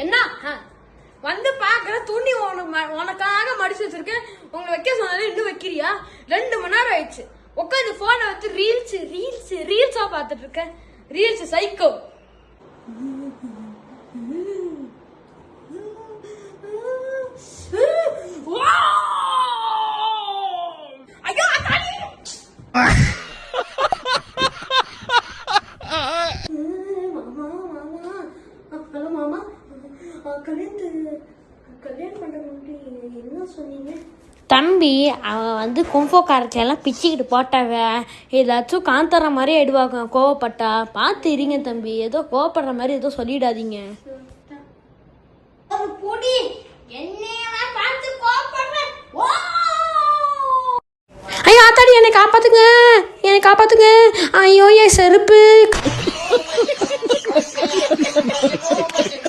என்ன வந்து பாக்குற துணி உனக்காக மடிச்சு வச்சிருக்கேன். உங்களை வைக்க சொன்னாலும் இன்னும் வைக்கிறியா? 2 மணி நேரம் ஆயிடுச்சு. உட்காந்து போனை வச்சு ரீல்ஸா பாத்துட்டு இருக்கேன். Reels psycho. ஐயோ மாமா கல்யாணம் பண்ண என்ன சொன்னீங்க? தம்பி அவன் வந்து கும்போ காரத்தையெல்லாம் பிச்சுக்கிட்டு போட்டாவ. ஏதாச்சும் காந்தர மாதிரி ஆயிடுவாங்க கோவப்பட்டா. பார்த்து இருங்க தம்பி. ஏதோ கோவப்படுற மாதிரி ஏதோ சொல்லிடாதீங்க. ஐயோ ஆத்தாடி என்னை காப்பாத்துங்க. ஐயோ என் செருப்பு.